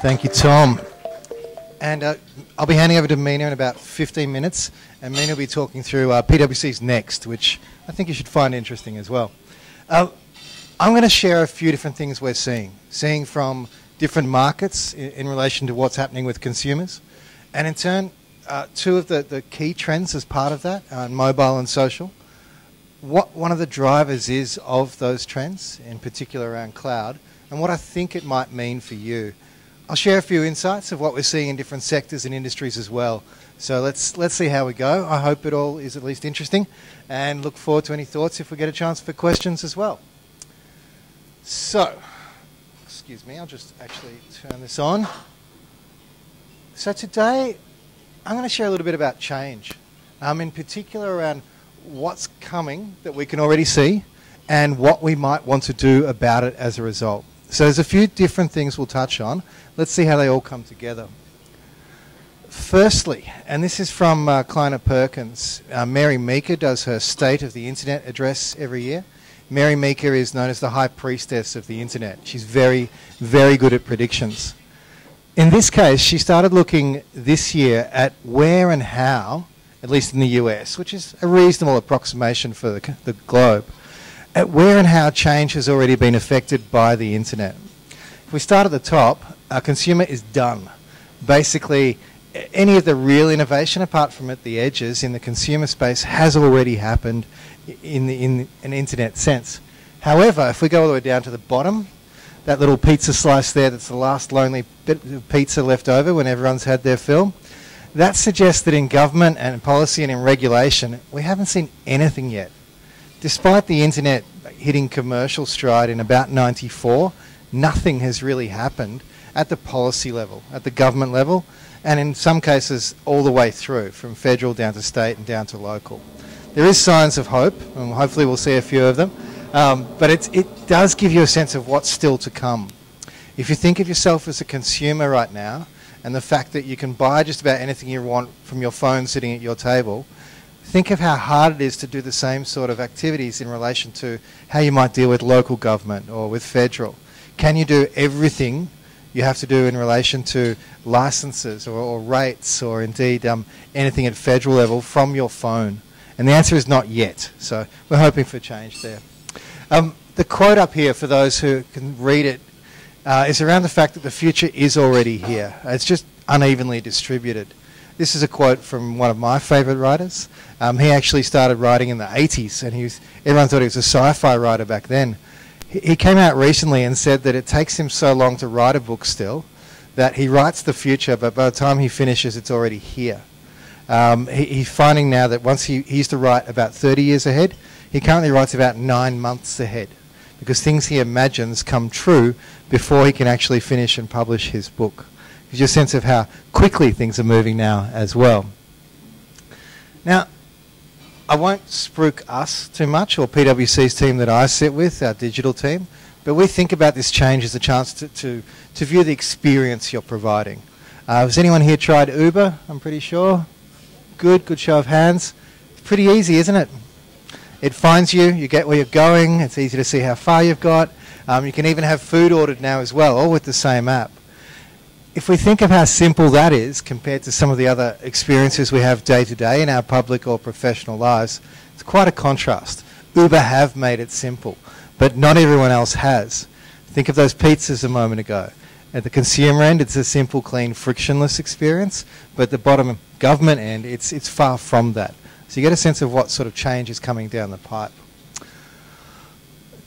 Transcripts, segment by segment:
Thank you, Tom. And I'll be handing over to Mina in about 15 minutes, and Mina will be talking through PwC's Next, which I think you should find interesting as well. I'm going to share a few different things we're seeing from different markets in relation to what's happening with consumers, and in turn, two of the key trends as part of that, mobile and social. What one of the drivers is of those trends, in particular around cloud, and what I think it might mean for you. I'll share a few insights of what we're seeing in different sectors and industries as well. So let's see how we go. I hope it all is at least interesting, and look forward to any thoughts if we get a chance for questions as well. So, excuse me, I'll just actually turn this on. So today, I'm going to share a little bit about change, in particular around what's coming that we can already see and what we might want to do about it as a result. So there's a few different things we'll touch on. Let's see how they all come together. Firstly, and this is from Kleiner Perkins, Mary Meeker does her State of the Internet address every year. Mary Meeker is known as the high priestess of the Internet. She's very, very good at predictions. In this case, she started looking this year at where and how, at least in the US, which is a reasonable approximation for the globe, at where and how change has already been affected by the Internet. If we start at the top, our consumer is done. Basically, any of the real innovation, apart from at the edges in the consumer space, has already happened in an Internet sense. However, if we go all the way down to the bottom, that little pizza slice there that's the last lonely bit of pizza left over when everyone's had their fill, that suggests that in government and policy and in regulation, we haven't seen anything yet. Despite the Internet hitting commercial stride in about '94, nothing has really happened at the policy level, at the government level, and in some cases all the way through, from federal down to state and down to local. There is signs of hope, and hopefully we'll see a few of them, but it does give you a sense of what's still to come. If you think of yourself as a consumer right now, and the fact that you can buy just about anything you want from your phone sitting at your table, think of how hard it is to do the same sort of activities in relation to how you might deal with local government or with federal. Can you do everything you have to do in relation to licenses or rates or indeed anything at federal level from your phone? And the answer is not yet, so we're hoping for change there. The quote up here, for those who can read it, is around the fact that the future is already here. It's just unevenly distributed. This is a quote from one of my favourite writers. He actually started writing in the 80s, and everyone thought he was a sci-fi writer back then. He came out recently and said that it takes him so long to write a book still that he writes the future, but by the time he finishes, it's already here. He's finding now that once he used to write about 30 years ahead, he currently writes about 9 months ahead, because things he imagines come true before he can actually finish and publish his book. Gives you a sense of how quickly things are moving now as well. Now, I won't spruik us too much, or PwC's team that I sit with, our digital team, but we think about this change as a chance to view the experience you're providing. Has anyone here tried Uber? I'm pretty sure. Good show of hands. It's pretty easy, isn't it? It finds you, you get where you're going, it's easy to see how far you've got. You can even have food ordered now as well, all with the same app. If we think of how simple that is compared to some of the other experiences we have day to day in our public or professional lives, it's quite a contrast. Uber have made it simple, but not everyone else has. Think of those pizzas a moment ago. At the consumer end, it's a simple, clean, frictionless experience, but at the bottom government end, it's far from that. So you get a sense of what sort of change is coming down the pipe.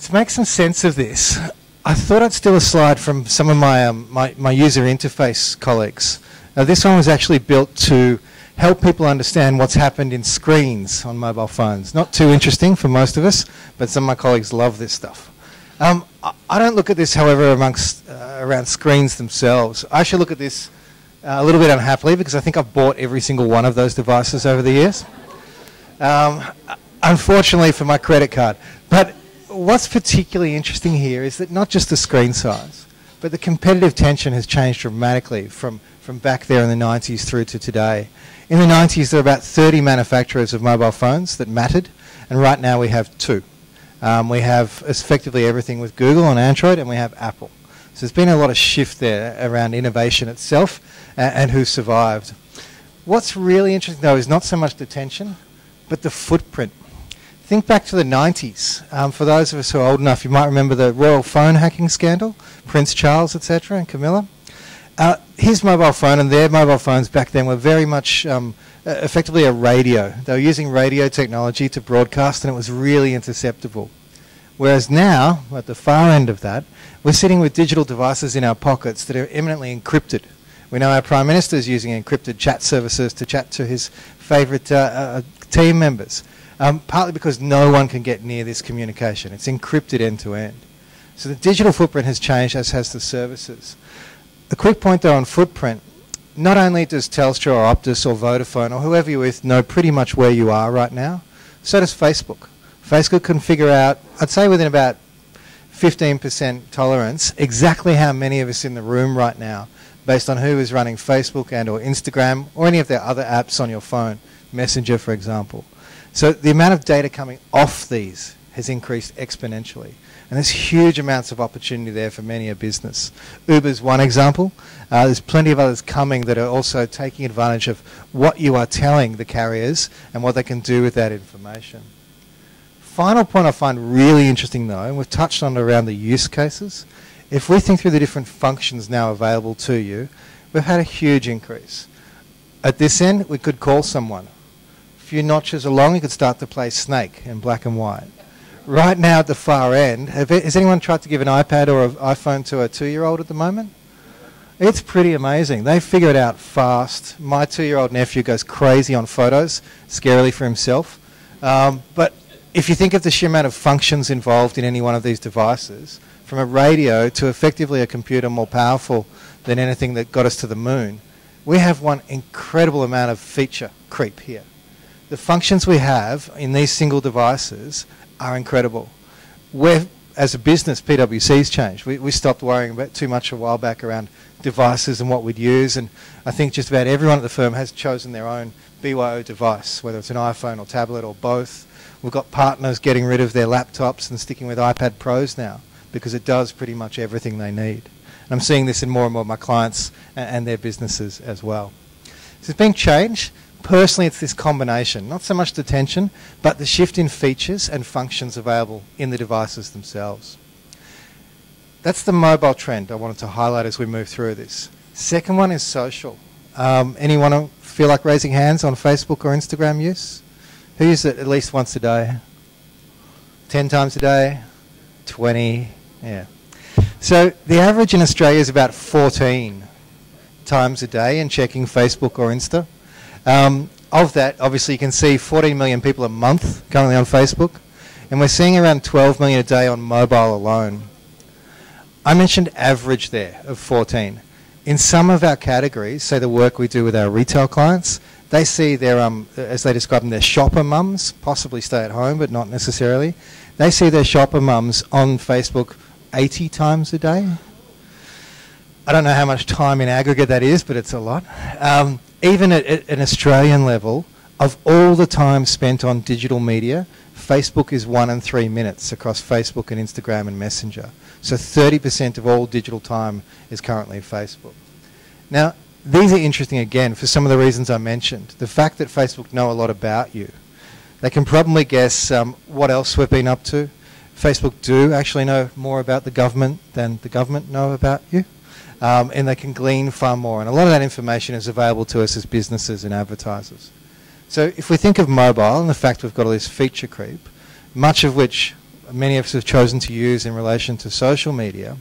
To make some sense of this, I thought I'd steal a slide from some of my user interface colleagues. This one was actually built to help people understand what's happened in screens on mobile phones. Not too interesting for most of us, but some of my colleagues love this stuff. I don't look at this, however, around screens themselves. I actually look at this a little bit unhappily, because I think I've bought every single one of those devices over the years. Unfortunately for my credit card. But what's particularly interesting here is that not just the screen size, but the competitive tension has changed dramatically from back there in the 90s through to today. In the 90s, there were about 30 manufacturers of mobile phones that mattered, and right now we have 2. We have effectively everything with Google on Android, and we have Apple. So there's been a lot of shift there around innovation itself and who survived. What's really interesting, though, is not so much the tension, but the footprint. Think back to the 90s. For those of us who are old enough, you might remember the royal phone hacking scandal, Prince Charles, etc., and Camilla. His mobile phone and their mobile phones back then were very much effectively a radio. They were using radio technology to broadcast, and it was really interceptable. Whereas now, at the far end of that, we're sitting with digital devices in our pockets that are eminently encrypted. We know our Prime Minister is using encrypted chat services to chat to his favourite team members, partly because no one can get near this communication. It's encrypted end to end. So the digital footprint has changed, as has the services. A quick point, though, on footprint. Not only does Telstra or Optus or Vodafone or whoever you're with know pretty much where you are right now, so does Facebook. Facebook can figure out, I'd say within about 15% tolerance, exactly how many of us in the room right now, based on who is running Facebook and or Instagram or any of their other apps on your phone, Messenger, for example. So the amount of data coming off these has increased exponentially. And there's huge amounts of opportunity there for many a business. Uber's one example. There's plenty of others coming that are also taking advantage of what you are telling the carriers and what they can do with that information. Final point I find really interesting, though, and we've touched on it around the use cases. If we think through the different functions now available to you, we've had a huge increase. At this end, we could call someone. A few notches along, you could start to play Snake in black and white. Right now at the far end, has anyone tried to give an iPad or an iPhone to a 2-year-old at the moment? It's pretty amazing. They figure it out fast. My 2-year-old nephew goes crazy on photos, scarily for himself. But if you think of the sheer amount of functions involved in any one of these devices, from a radio to effectively a computer more powerful than anything that got us to the moon, we have one incredible amount of feature creep here. The functions we have in these single devices are incredible. We're, as a business, PwC's changed. We stopped worrying about too much a while back around devices and what we'd use, and I think just about everyone at the firm has chosen their own BYO device, whether it's an iPhone or tablet or both. We've got partners getting rid of their laptops and sticking with iPad Pros now because it does pretty much everything they need. And I'm seeing this in more and more of my clients and their businesses as well. So it's been changed. Personally, it's this combination, not so much the tension, but the shift in features and functions available in the devices themselves. That's the mobile trend I wanted to highlight as we move through this. Second one is social. Anyone feel like raising hands on Facebook or Instagram use? Who uses it at least once a day? 10 times a day? 20? Yeah. So the average in Australia is about 14 times a day in checking Facebook or Insta. Of that, obviously, you can see 14 million people a month currently on Facebook, and we're seeing around 12 million a day on mobile alone. I mentioned average there of 14. In some of our categories, say the work we do with our retail clients, they see their, as they describe them, their shopper mums, possibly stay at home, but not necessarily. They see their shopper mums on Facebook 80 times a day. I don't know how much time in aggregate that is, but it's a lot. Even at an Australian level, of all the time spent on digital media, Facebook is 1 in 3 minutes across Facebook and Instagram and Messenger. So 30% of all digital time is currently Facebook. Now, these are interesting again for some of the reasons I mentioned. The fact that Facebook know a lot about you. They can probably guess what else we've been up to. Facebook do actually know more about the government than the government know about you. And they can glean far more. And a lot of that information is available to us as businesses and advertisers. So if we think of mobile and the fact we've got all this feature creep, much of which many of us have chosen to use in relation to social media,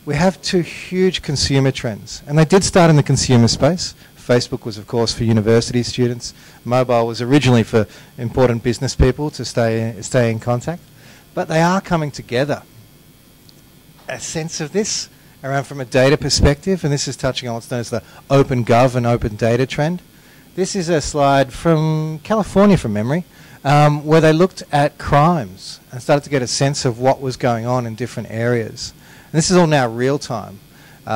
we have two huge consumer trends. And they did start in the consumer space. Facebook was, of course, for university students. Mobile was originally for important business people to stay in contact. But they are coming together. A sense of this around from a data perspective, and this is touching on what's known as the open gov and open data trend. This is a slide from California from memory, where they looked at crimes and started to get a sense of what was going on in different areas. And this is all now real time.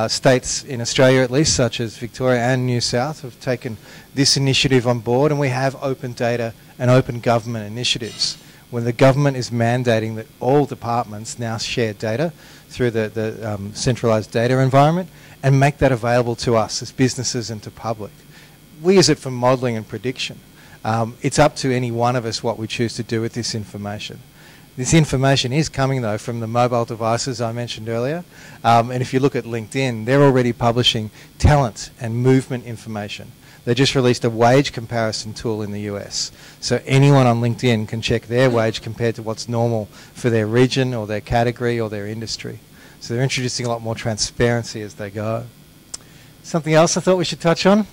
States in Australia at least, such as Victoria and New South, have taken this initiative on board, and we have open data and open government initiatives when the government is mandating that all departments now share data through the centralised data environment and make that available to us as businesses and to public. We use it for modelling and prediction. It's up to any one of us what we choose to do with this information. This information is coming, though, from the mobile devices I mentioned earlier. And if you look at LinkedIn, they're already publishing talent and movement information. They just released a wage comparison tool in the US. So anyone on LinkedIn can check their wage compared to what's normal for their region or their category or their industry. So they're introducing a lot more transparency as they go. Something else I thought we should touch on.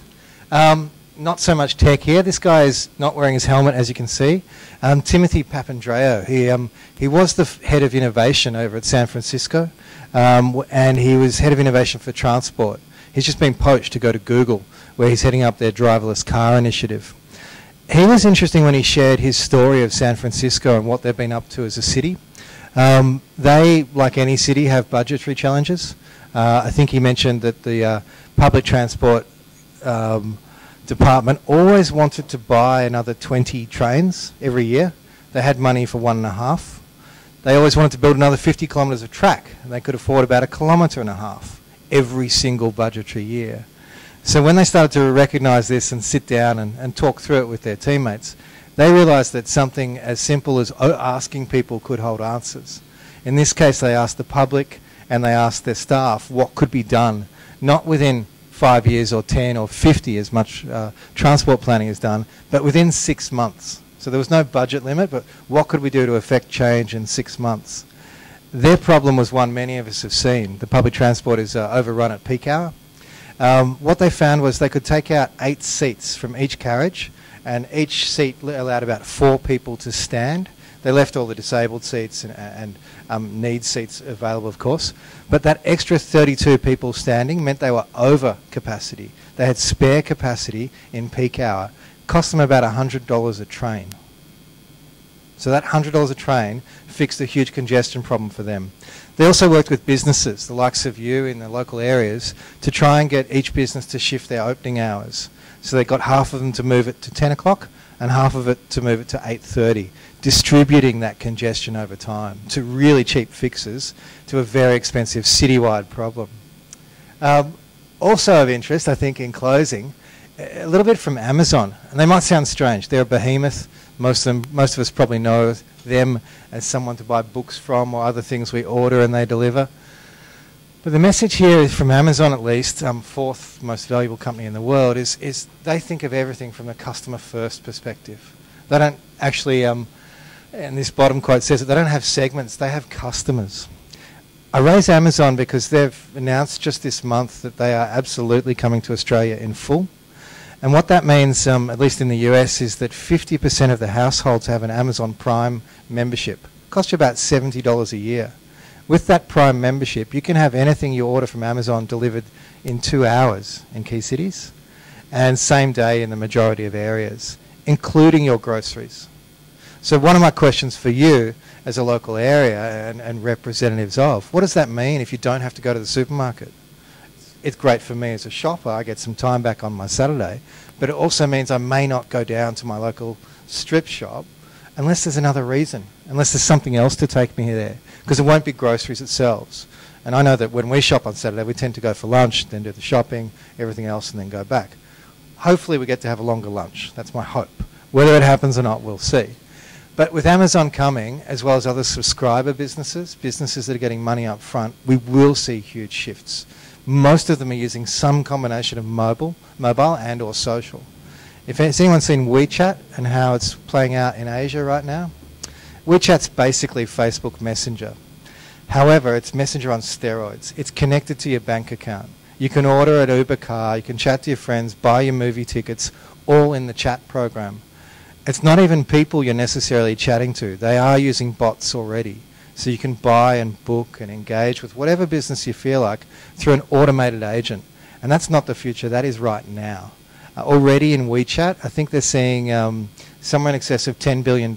Not so much tech here. This guy is not wearing his helmet, as you can see. Timothy Papandreou. He was the head of innovation over at San Francisco, and he was head of innovation for transport. He's just been poached to go to Google, where he's heading up their driverless car initiative. He was interesting when he shared his story of San Francisco and what they've been up to as a city. They, like any city, have budgetary challenges. I think he mentioned that the public transport department always wanted to buy another 20 trains every year. They had money for 1.5. They always wanted to build another 50 kilometres of track, and they could afford about 1.5 kilometres every single budgetary year. So when they started to recognise this and sit down and talk through it with their teammates, they realised that something as simple as asking people could hold answers. In this case, they asked the public and they asked their staff what could be done, not within 5 years or 10 or 50 as much transport planning is done, but within 6 months. So there was no budget limit, but what could we do to affect change in 6 months? Their problem was one many of us have seen. The public transport is overrun at peak hour. What they found was they could take out 8 seats from each carriage, and each seat allowed about 4 people to stand. They left all the disabled seats and need seats available, of course. But that extra 32 people standing meant they were over capacity. They had spare capacity in peak hour. Cost them about $100 a train. So that $100 a train fixed a huge congestion problem for them. They also worked with businesses, the likes of you in the local areas, to try and get each business to shift their opening hours. So they got half of them to move it to 10 o'clock and half of it to move it to 8:30, distributing that congestion over time to really cheap fixes to a very expensive citywide problem. Also of interest, I think, in closing, a little bit from Amazon. And they might sound strange. They're a behemoth. Most of us probably know them as someone to buy books from or other things we order and they deliver. But the message here is from Amazon, at least, 4th most valuable company in the world, is they think of everything from a customer-first perspective. They don't actually, and this bottom quote says it, they don't have segments, they have customers. I raise Amazon because they've announced just this month that they are absolutely coming to Australia in full. And what that means, at least in the US, is that 50% of the households have an Amazon Prime membership. It costs you about $70 a year. With that Prime membership, you can have anything you order from Amazon delivered in 2 hours in key cities and same day in the majority of areas, including your groceries. So one of my questions for you as a local area and representatives of, what does that mean if you don't have to go to the supermarket? It's great for me as a shopper. I get some time back on my Saturday, but it also means I may not go down to my local strip shop unless there's another reason, unless there's something else to take me there, because it won't be groceries itself. And I know that when we shop on Saturday, we tend to go for lunch, then do the shopping, everything else, and then go back. Hopefully we get to have a longer lunch. That's my hope. Whether it happens or not, we'll see. But with Amazon coming, as well as other subscriber businesses that are getting money up front, we will see huge shifts. Most of them are using some combination of mobile and or social. If anyone's seen WeChat and how it's playing out in Asia right now, WeChat's basically Facebook Messenger. However, it's Messenger on steroids. It's connected to your bank account. You can order an Uber car, you can chat to your friends, buy your movie tickets, all in the chat program. It's not even people you're necessarily chatting to. They are using bots already. So you can buy and book and engage with whatever business you feel like through an automated agent. And that's not the future, that is right now. Already in WeChat, I think they're seeing somewhere in excess of $10 billion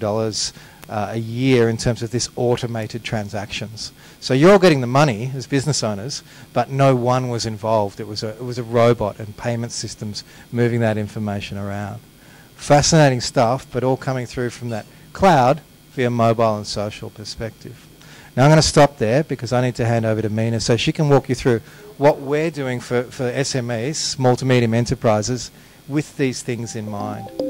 a year in terms of this automated transactions. So you're all getting the money as business owners, but no one was involved. It was a robot and payment systems moving that information around. Fascinating stuff, but all coming through from that cloud via mobile and social perspective. Now I'm going to stop there because I need to hand over to Mina so she can walk you through what we're doing for SMEs, small to medium enterprises, with these things in mind.